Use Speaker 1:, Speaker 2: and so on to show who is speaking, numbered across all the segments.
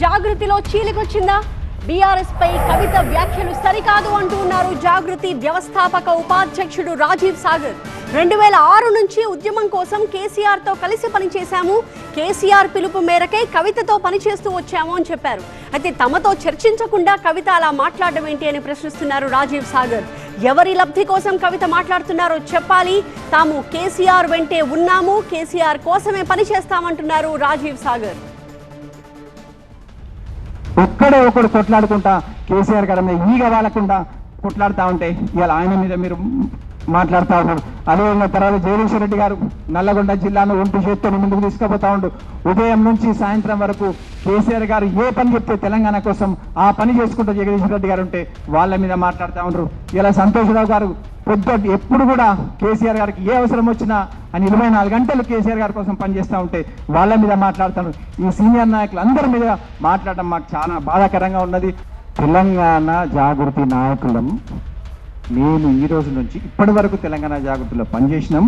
Speaker 1: జాగృతిలో చీలికొచ్చిందా? BRS పై కవిత వ్యాఖ్యలు సరికాదు అంటున్నారు జాగృతి వ్యవస్థాపక ఉపాధ్యక్షుడు రాజీవ్ సాగర్. 2006 నుంచి ఉద్యమం కోసం కేసీఆర్ తో కలిసి పనిచేశాము, కేసీఆర్ పిలుపు మేరకే కవితతో పనిచేస్తూ వచ్చాము అని చెప్పారు. అయితే తమతో చర్చించకుండా కవిత అలా మాట్లాడడం ఏంటి అని ప్రశ్నిస్తున్నారు రాజీవ్ సాగర్. ఎవరి లబ్ధి కోసం కవిత మాట్లాడుతున్నారో చెప్పాలి, తాము కేసీఆర్ వెంటే ఉన్నాము, కేసీఆర్ కోసమే పనిచేస్తామంటున్నారు రాజీవ్ సాగర్.
Speaker 2: ఒక్కడే ఒకడు కొట్లాడుకుంటా కేసీఆర్ గారి మీద ఈగ వాలకుండా కొట్లాడుతూ ఉంటే ఇవాళ ఆయన మీద మీరు మాట్లాడుతూ ఉన్నాడు. అదేవిధంగా తర్వాత జగదీశ్వర రెడ్డి గారు నల్లగొండ జిల్లాను ఒంటి చేత్తో ముందుకు తీసుకుపోతా ఉండు. ఉదయం నుంచి సాయంత్రం వరకు కేసీఆర్ గారు ఏ పని చెప్తే తెలంగాణ కోసం ఆ పని చేసుకుంటూ జగదీశ్వర రెడ్డి గారు ఉంటే వాళ్ళ మీద మాట్లాడుతూ ఉండరు. ఇలా సంతోషరావు గారు ఎప్పుడు కూడా కేసీఆర్ గారికి ఏ అవసరం వచ్చినా అని 24 గంటలు కేసీఆర్ గారి కోసం పనిచేస్తూ ఉంటే వాళ్ళ మీద మాట్లాడుతాను. ఈ సీనియర్ నాయకులు అందరి మీద మాట్లాడడం మాకు చాలా బాధాకరంగా ఉన్నది. తెలంగాణ జాగృతి నాయకులం మేము ఈ రోజు నుంచి ఇప్పటి వరకు తెలంగాణ జాగృతిలో పనిచేసినాం.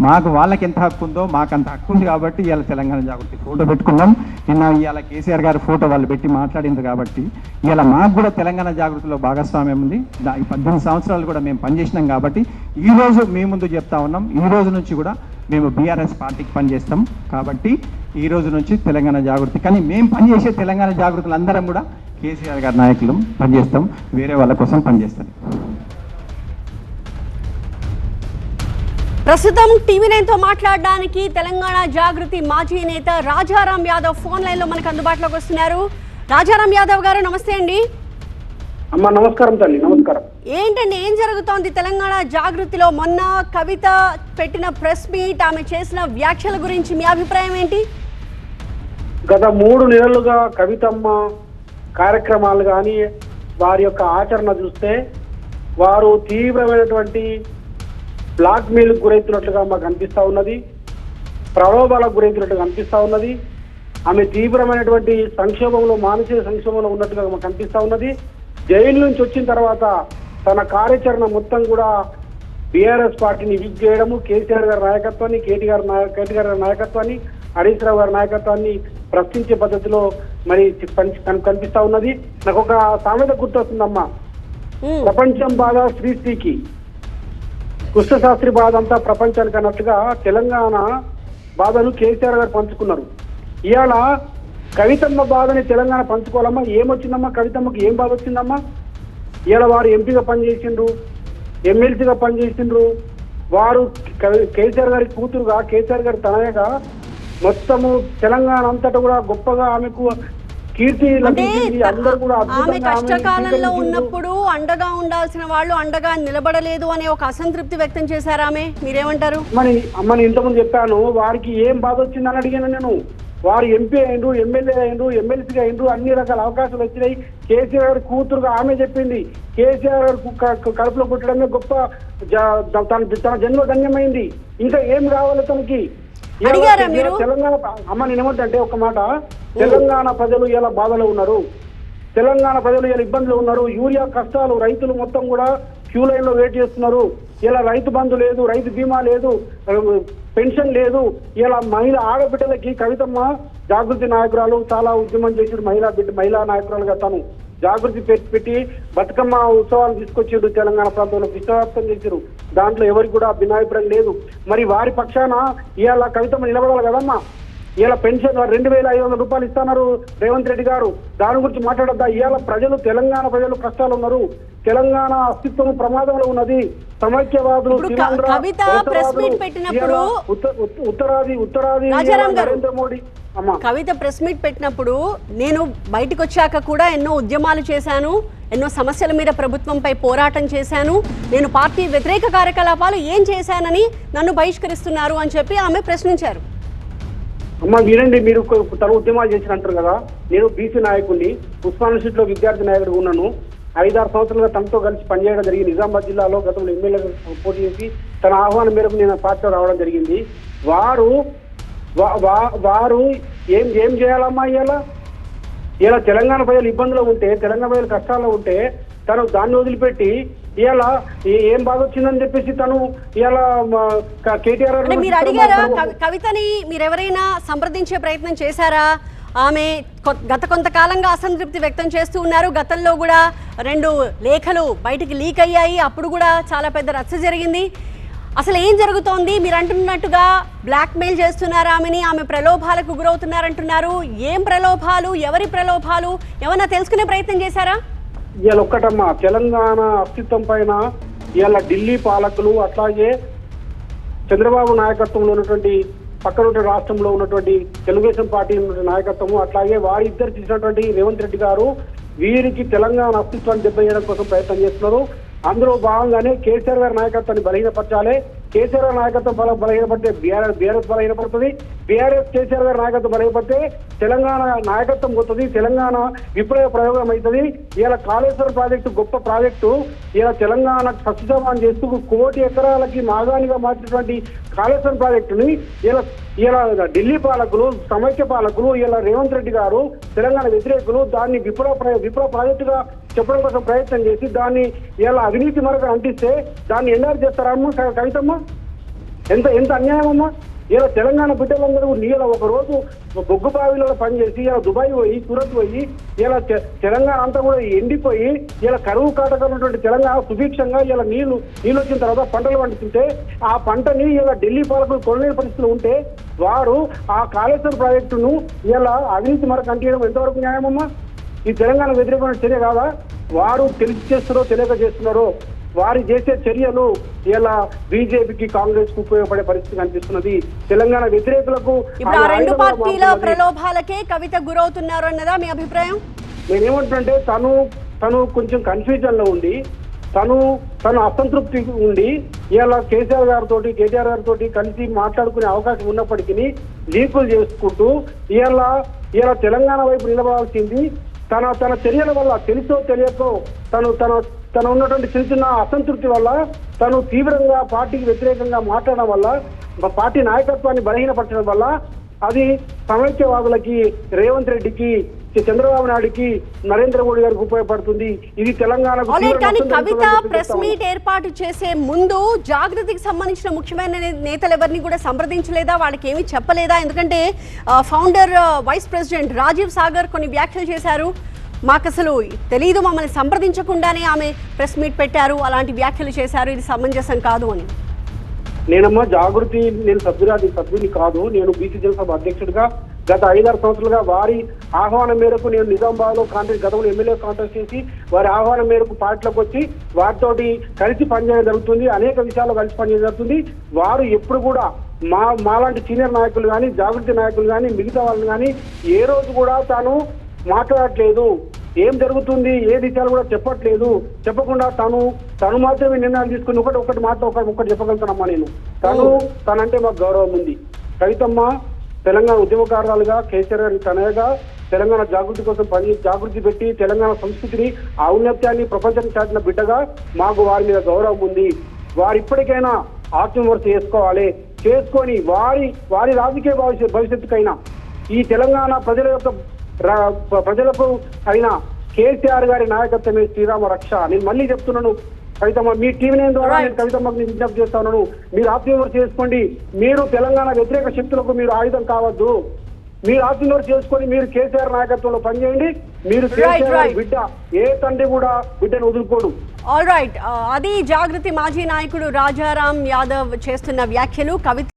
Speaker 2: మాకు వాళ్ళకి ఎంత హక్కు ఉందో మాకు అంత హక్కు ఉంది కాబట్టి ఇవాళ తెలంగాణ జాగృతి ఫోటో పెట్టుకున్నాం. ఇవాళ కేసీఆర్ గారి ఫోటో వాళ్ళు పెట్టి మాట్లాడింది కాబట్టి ఇవాళ మాకు కూడా తెలంగాణ జాగృతిలో భాగస్వామ్యం ఉంది. 18 సంవత్సరాలు కూడా మేము పనిచేసినాం కాబట్టి ఈ రోజు మీ ముందు చెప్తా ఉన్నాం. ఈ రోజు నుంచి కూడా మేము బీఆర్ఎస్ పార్టీకి పనిచేస్తాం కాబట్టి ఈ రోజు నుంచి తెలంగాణ జాగృతి, కానీ మేము పనిచేసే తెలంగాణ జాగృతులు అందరం కూడా కేసీఆర్ గారి నాయకులు పనిచేస్తాం, వేరే వాళ్ళ కోసం పనిచేస్తాం.
Speaker 1: ప్రస్తుతం టీవీ9 తో మాట్లాడడానికి తెలంగాణ జాగృతి మాజీ నేత రాజారాం యాదవ్ ఫోన్ లైన్ లో మనకు అందుబాటులోకి వస్తున్నారు. రాజారాం యాదవ్ గారు నమస్తే అండి.
Speaker 3: అమ్మా నమస్కారం తల్లి. నమస్కారం.
Speaker 1: ఏంటండి ఏం జరుగుతోంది తెలంగాణ జాగృతిలో? మొన్న కవిత పెట్టిన ప్రెస్ మీట్, ఆమె చేసిన వ్యాఖ్యల గురించి మీ అభిప్రాయం ఏంటి?
Speaker 3: గత 3 నెలలుగా కవితమ్మ కార్యక్రమాలు కానీ వారి యొక్క ఆచరణ చూస్తే వారు తీవ్రమైనటువంటి బ్లాక్ మెయిల్ గురవుతున్నట్లుగా మాకు అనిపిస్తూ ఉన్నది, ప్రలోభాలకు గురవుతున్నట్టుగా అనిపిస్తూ ఉన్నది. ఆమె తీవ్రమైనటువంటి సంక్షోభంలో, మానసిక సంక్షోభంలో ఉన్నట్టుగా మాకు అనిపిస్తూ ఉన్నది. జైలు నుంచి వచ్చిన తర్వాత తన కార్యాచరణ మొత్తం కూడా బీఆర్ఎస్ పార్టీని వీక్ చేయడము, కేసీఆర్ గారి నాయకత్వాన్ని, కేటీఆర్ గారి నాయకత్వాన్ని, హరీష్ రావు గారి నాయకత్వాన్ని ప్రశ్నించే పద్ధతిలో మరి కనిపిస్తా ఉన్నది. నాకు ఒక సామెత గుర్తొస్తుందమ్మా, ప్రపంచం బాధ శ్రీకి, కృష్ణశాస్త్రి బాధ అంతా ప్రపంచానికి అన్నట్టుగా తెలంగాణ బాధను కేసీఆర్ గారు పంచుకున్నారు. ఇవాళ కవితమ్మ బాధని తెలంగాణ పంచుకోవాలమ్మా. ఏమొచ్చిందమ్మా కవితమ్మకి? ఏం బాధ వచ్చిందమ్మా? ఇవాళ వారు ఎంపీగా పనిచేసిండ్రు, ఎమ్మెల్సీగా పనిచేసిండ్రు. వారు కేసీఆర్ గారి కూతురుగా, కేసీఆర్ గారి తనయగా మొత్తము తెలంగాణ అంతటా కూడా గొప్పగా ఆమెకు కీర్తి లభించింది. అందరూ కూడా
Speaker 1: ఆమె కష్టకాలంలో ఉన్నప్పుడు అండగా ఉండాల్సిన వాళ్ళు అండగా నిలబడలేదు అనే ఒక అసంతృప్తి వ్యక్తం చేశారు ఆమె. మీరేమంటారు?
Speaker 3: అమ్మని ఇంతకుముందు చెప్పాను, వారికి ఏం బాధ వచ్చిందని అడిగాను నేను. వారు ఎంపీ అయిండ్రు, ఎమ్మెల్యే అయిండ్రు, ఎమ్మెల్సీగా అయిండ్రు, అన్ని రకాల అవకాశాలు వచ్చినాయి. కేసీఆర్ గారి కూతురుగా ఆమె చెప్పింది కేసీఆర్ గారు కడుపులో పుట్టడమే గొప్ప, తన జన్మ ధన్యమైంది, ఇంకా ఏం కావాలి తనకి? తెలంగాణ అమ్మ నేనేమంటే ఒక మాట, తెలంగాణ ప్రజలు ఇలా బాధలో ఉన్నారు, తెలంగాణ ప్రజలు ఇలా ఇబ్బందులు ఉన్నారు. యూరియా కష్టాలు, రైతులు మొత్తం కూడా క్యూ లైన్ లో వెయిట్ చేస్తున్నారు. ఇలా రైతు బంధు లేదు, రైతు బీమా లేదు, పెన్షన్ లేదు. ఇలా ఆడబిడ్డలకి కవితమ్మ జాగృతి నాయకురాలు, చాలా ఉద్యమం చేసిన మహిళా నాయకురాలుగా తను జాగృతి పెట్టి బతుకమ్మ ఉత్సవాలు తీసుకొచ్చారు, తెలంగాణ ప్రాంతంలో విశ్వవ్యాప్తం చేశారు. దాంట్లో ఎవరికి కూడా భిన్నాభిప్రాయం లేదు. మరి వారి పక్షాన ఇవాళ కవితమ్మ నిలబడాలి కదమ్మా. ఇలా పెన్షన్ 2500 రూపాయలు ఇస్తున్నారు రేవంత్ రెడ్డి గారు, దాని గురించి మాట్లాడద్దా? ఇవాళ ప్రజలు, తెలంగాణ ప్రజలు కష్టాలు ఉన్నారు, తెలంగాణ అస్తిత్వం ప్రమాదంలో ఉన్నది. సమైక్యవాదులు ఉత్తరాది నరేంద్ర మోడీ.
Speaker 1: కవిత ప్రెస్ మీట్ పెట్టినప్పుడు నేను బయటకు వచ్చాక కూడా ఎన్నో ఉద్యమాలు చేశాను, ఎన్నో సమస్యల మీద ప్రభుత్వంపై పోరాటం చేశాను, నేను పార్టీ వ్యతిరేక కార్యకలాపాలు ఏం చేశానని నన్ను బహిష్కరిస్తున్నారు అని చెప్పి ఆమె ప్రశ్నించారు.
Speaker 3: అమ్మ వినండి, మీరు తన ఉద్యమాలు చేసినట్టారు కదా. నేను బీసీ నాయకుడిని, ఉస్మాన్ యూనివర్సిటీలో విద్యార్థి నాయకుడు ఉన్నాను. 5-6 సంవత్సరాలుగా తనతో కలిసి పనిచేయడం జరిగింది. నిజామాబాద్ జిల్లాలో గతంలో ఎమ్మెల్యేగా పోటీ చేసి తన ఆహ్వానం మేరకు నేను పార్టీలో రావడం జరిగింది. వారు ఏం చేయాలమ్మా? ఇలా తెలంగాణ ప్రజలు ఇబ్బందులు ఉంటే, తెలంగాణ ప్రజలు కష్టాల్లో ఉంటే తను దాన్ని వదిలిపెట్టి ఇలా ఏం బాధ వచ్చిందని చెప్పేసి తను ఇలా కేటీఆర్
Speaker 1: మీరు అడిగారా కవితని? మీరు ఎవరైనా సంప్రదించే ప్రయత్నం చేశారా? ఆమె గత కొంతకాలంగా అసంతృప్తి వ్యక్తం చేస్తూ ఉన్నారు. గతంలో కూడా 2 లేఖలు బయటికి లీక్ అయ్యాయి. అప్పుడు కూడా చాలా పెద్ద రచ్చ జరిగింది. అసలు ఏం జరుగుతోంది? మీరు అంటున్నట్టుగా బ్లాక్మెయిల్ చేస్తున్నారా ఆమెని? ఆమె ప్రలోభాలకు గురవుతున్నారంటున్నారు. ఏం ప్రలోభాలు, ఎవరి ప్రలోభాలు ఏమన్నా తెలుసుకునే ప్రయత్నం చేశారా?
Speaker 3: ఇవాళ ఒక్కటమ్మా, తెలంగాణ అస్తిత్వం పైన ఇవాళ ఢిల్లీ పాలకులు, అట్లాగే చంద్రబాబు నాయకత్వంలో ఉన్నటువంటి పక్కన రాష్ట్రంలో ఉన్నటువంటి తెలుగుదేశం పార్టీ నాయకత్వము, అట్లాగే వారిద్దరు చేసినటువంటి రేవంత్ రెడ్డి గారు వీరికి తెలంగాణ అస్తిత్వాన్ని దెబ్బతీయడం కోసం ప్రయత్నం చేస్తున్నారు. అందులో భాగంగానే కేసీఆర్ గారి నాయకత్వాన్ని బలహీనపరచాలి. కేసీఆర్ గారి నాయకత్వం బలహీనపడితే బీఆర్ఎస్ బలహీనపడుతుంది. బీఆర్ఎస్ కేసీఆర్ గారి నాయకత్వం బలహీనపడితే తెలంగాణ నాయకత్వం పోతుంది. తెలంగాణ విప్లవ ప్రయోగం అవుతుంది. ఇలా కాళేశ్వరం ప్రాజెక్టు గొప్ప ప్రాజెక్టు, ఇలా తెలంగాణ సస్యసమానం చేస్తూ 1 కోటి ఎకరాలకి మాగానిగా మార్చినటువంటి కాళేశ్వరం ప్రాజెక్టుని ఇలా ఢిల్లీ పాలకులు, సమైక్య పాలకులు, ఇలా రేవంత్ రెడ్డి గారు తెలంగాణ వ్యతిరేకులు దాన్ని విప్లవ ప్రాజెక్టుగా చెప్పడం కోసం ప్రయత్నం చేసి దాన్ని ఇలా అవినీతి మరొక అంటిస్తే దాన్ని ఎన్ఆర్ చేస్తారమ్మా కవితమ్మ? ఎంత అన్యాయమమ్మా! ఇలా తెలంగాణ బిడ్డలందరూ ఇలా ఒక రోజు బొగ్గు బావిలో పనిచేసి ఇలా దుబాయ్ పోయి, సూరత్ పోయి, ఇలా తెలంగాణ అంతా కూడా ఎండిపోయి ఇలా కరువు కాటకన్నటువంటి తెలంగాణ సుభిక్షంగా ఇలా నీళ్లు వచ్చిన తర్వాత పంటలు పండుతుంటే ఆ పంటని ఇలా ఢిల్లీ పాలకులు కొనలేని పరిస్థితులు ఉంటే వారు ఆ కాళేశ్వరం ప్రాజెక్టును ఇలా అవినీతి మరొక అంటించడం ఎంతవరకు న్యాయమమ్మా? ఈ తెలంగాణ వ్యతిరేకమైన చర్య కాదా? వారు తెలిసి చేస్తున్నారో తెలియక చేస్తున్నారో వారి చేసే చర్యలు ఇలా బీజేపీకి, కాంగ్రెస్ కు ఉపయోగపడే పరిస్థితి కనిపిస్తున్నది. తెలంగాణ వ్యతిరేకులకు
Speaker 1: ఇప్పుడు ఆ 2 పార్టీల ప్రలోభాలకే కవిత గురవుతున్నారు అన్నదా మీ అభిప్రాయం?
Speaker 3: నేనేమంటుంటే తను కొంచెం కన్ఫ్యూజన్ లో ఉండి తను అసంతృప్తి ఉండి ఇలా కేసీఆర్ గారితో కలిసి మాట్లాడుకునే అవకాశం ఉన్నప్పటికీ లీకులు చేసుకుంటూ ఇలా తెలంగాణ వైపు నిలబడాల్సింది తన చర్యల వల్ల తెలుసో తెలియకో తను ఉన్నటువంటి చిన్న అసంతృప్తి వల్ల తను తీవ్రంగా పార్టీకి వ్యతిరేకంగా మాట్లాడడం వల్ల, పార్టీ నాయకత్వాన్ని బలహీనపరచడం వల్ల అది సమైక్యవాదులకి, రేవంత్ రెడ్డికి, చంద్రబాబు నాయుడికి, నరేంద్ర మోడీ గారికి ఉపయోగపడుతుంది. ఇది తెలంగాణకు.
Speaker 1: కానీ కవిత ప్రెస్ మీట్ ఏర్పాటు చేసే ముందు జాగృతికి సంబంధించిన ముఖ్యమైన నేతలు ఎవరిని కూడా సంప్రదించలేదా? వాళ్ళకి ఏమీ చెప్పలేదా? ఎందుకంటే founder vice president Rajiv Sagar కొన్ని వ్యాఖ్యలు చేశారు. మాకు అసలు తెలీదు, మమ్మల్ని సంప్రదించకుండానే ఆమె ప్రెస్ మీట్ పెట్టారు, అలాంటి వ్యాఖ్యలు చేశారు, ఇది సమంజసం కాదు అని.
Speaker 3: నేనమ్మా జాగృతి, నేను సభ్యుని కాదు. నేను బీసీ జనసభ అధ్యక్షుడిగా గత 5-6 సంవత్సరాలుగా వారి ఆహ్వానం మేరకు నేను నిజామాబాద్ లో గతంలో ఎమ్మెల్యే కాంటెస్ట్ చేసి వారి ఆహ్వానం మేరకు పార్టీలోకి వచ్చి వారితోటి కలిసి పనిచేయడం జరుగుతుంది. అనేక విషయాల్లో కలిసి పనిచేయడం జరుగుతుంది. వారు ఎప్పుడు కూడా మాలాంటి సీనియర్ నాయకులు కానీ, జాగృతి నాయకులు కానీ, మిగతా వాళ్ళని కానీ ఏ రోజు కూడా తాను మాట్లాడట్లేదు. ఏం జరుగుతుంది, ఏ విషయాలు కూడా చెప్పకుండా తను మాత్రమే నిర్ణయాలు తీసుకుని ఒకటి చెప్పగలుగుతానమ్మా. నేను తనంటే మాకు గౌరవం ఉంది. కవితమ్మ తెలంగాణ ఉద్యమకారులుగా, కేసీఆర్ గారి తనయగా తెలంగాణ జాగృతి కోసం జాగృతి పెట్టి తెలంగాణ సంస్కృతిని, ఔన్నత్యాన్ని ప్రపంచానికి చాటిన బిడ్డగా మాకు వారి మీద గౌరవం ఉంది. వారు ఇప్పటికైనా ఆత్మవిమర్శ చేసుకొని వారి రాజకీయ భవిష్యత్తుకైనా ఈ తెలంగాణ ప్రజలకు అయినా కేసీఆర్ గారి నాయకత్వమే శ్రీరామ రక్ష. నేను మళ్ళీ చెప్తున్నాను కవితమ్మ, మీ టీవీ ద్వారా నేను కవితమ్మకు విజ్ఞప్తి చేస్తా ఉన్నాను. మీరు ఆత్మవిమర్శ చేసుకోండి. మీరు తెలంగాణ వ్యతిరేక శక్తులకు మీరు ఆయుధం కావద్దు. మీరు ఆత్మవిమర్శ చేసుకొని మీరు కేసీఆర్ నాయకత్వంలో పనిచేయండి. మీరు బిడ్డ, ఏ తండ్రి కూడా బిడ్డను వదులుకోడు.
Speaker 1: ఆల్ రైట్, అది జాగృతి మాజీ నాయకుడు రాజారాం యాదవ్ చేస్తున్న వ్యాఖ్యలు. కవిత